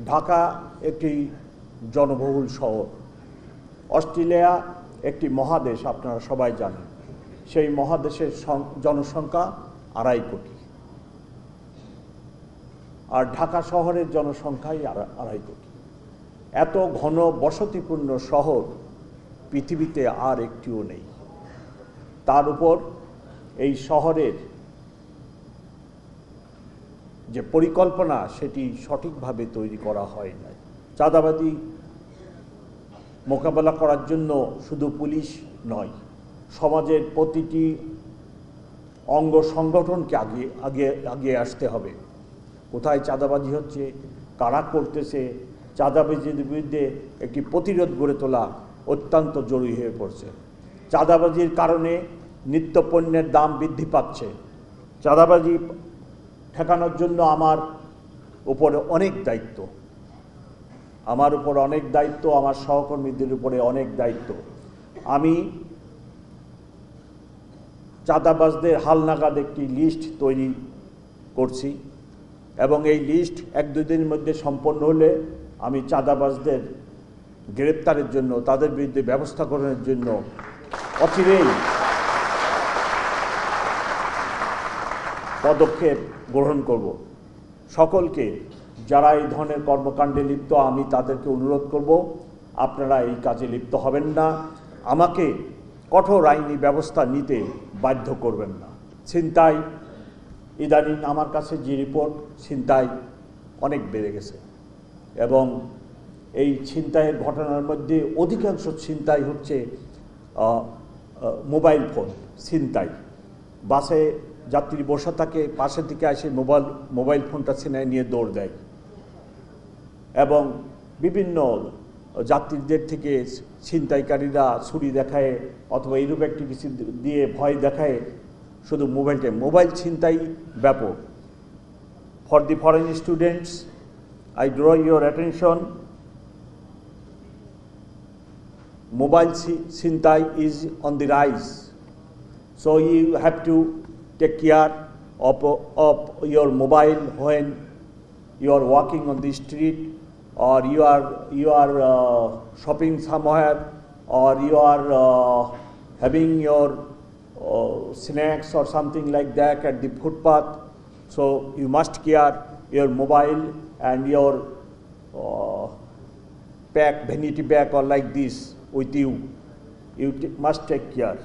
ঢাকা একটি জনবহুল শহর। অস্ট্রেলিয়া একটি মহাদেশ, আপনারা সবাই জানেন। সেই মহাদেশের জনসংখ্যা 2.5 কোটি, আর ঢাকা শহরের জনসংখ্যাই 2.5 কোটি। এত ঘন বসতিপূর্ণ শহর পৃথিবীতে আর একটিও নেই। তার উপর এই শহরের যে পরিকল্পনা সেটি সঠিকভাবে তৈরি করা হয় নাই। চাঁদাবাজি মোকাবেলা করার জন্য শুধু পুলিশ নয়, সমাজের প্রতিটি অঙ্গ সংগঠনকে আগে আসতে হবে। কোথায় চাঁদাবাজি হচ্ছে, কারা করতেছে, চাঁদাবাজির বিরুদ্ধে একটি প্রতিরোধ গড়ে তোলা অত্যন্ত জরুরি হয়ে পড়ছে। চাঁদাবাজির কারণে নিত্যপণ্যের দাম বৃদ্ধি পাচ্ছে। চাঁদাবাজি ঠেকানোর জন্য আমার উপরে অনেক দায়িত্ব, আমার সহকর্মীদের উপরে অনেক দায়িত্ব। আমি চাঁদাবাজদের হালনাগাদ একটি লিস্ট তৈরি করছি এবং এই লিস্ট 1-2 দিনের মধ্যে সম্পন্ন হলে আমি চাঁদাবাজদের গ্রেপ্তারের জন্য, তাদের বিরুদ্ধে ব্যবস্থা গ্রহণের জন্য অচিরেই পদক্ষেপ গ্রহণ করব। সকলকে যারা এই ধরনের কর্মকাণ্ডে লিপ্ত, আমি তাদেরকে অনুরোধ করব, আপনারা এই কাজে লিপ্ত হবেন না, আমাকে কঠোর আইনি ব্যবস্থা নিতে বাধ্য করবেন না। ছিনতাই, ইদানিং আমার কাছে যে রিপোর্ট, ছিনতাই অনেক বেড়ে গেছে এবং এই ছিনতাইয়ের ঘটনার মধ্যে অধিকাংশ ছিনতাই হচ্ছে মোবাইল ফোন ছিনতাই। বাসে যাত্রী বসে থাকে, পাশে থেকে এসে মোবাইল ফোনটা ছিনায় নিয়ে দৌড় দেয় এবং বিভিন্ন যাত্রীদের থেকে ছিনতাইকারীরা ছুরি দেখায় অথবা এইরূপ একটি কিছু দিয়ে ভয় দেখায় শুধু মোবাইল ছিনতাই ব্যাপক। For the foreign students, I draw your attention, mobile ছিনতাই is on the rise, so you have to take care of your mobile when you are walking on the street, or you are shopping somewhere, or you are having your snacks or something like that at the footpath. So you must care your mobile and your vanity bag or like this with you. You must take care.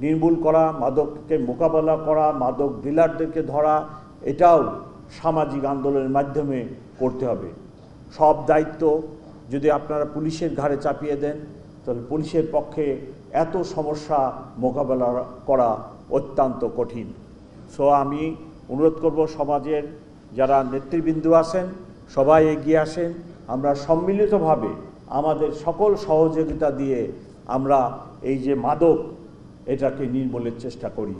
নির্মূল করা, মাদককে মোকাবেলা করা, মাদক ডিলারদেরকে ধরা, এটাও সামাজিক আন্দোলনের মাধ্যমে করতে হবে। সব দায়িত্ব যদি আপনারা পুলিশের ঘাড়ে চাপিয়ে দেন, তাহলে পুলিশের পক্ষে এত সমস্যা মোকাবেলা করা অত্যন্ত কঠিন। সো আমি অনুরোধ করব, সমাজের যারা নেতৃবৃন্দ আছেন সবাই এগিয়ে আসেন, আমরা সম্মিলিতভাবে আমাদের সকল সহযোগিতা দিয়ে আমরা এই যে মাদক, এটাকে নির্মূলের চেষ্টা করি।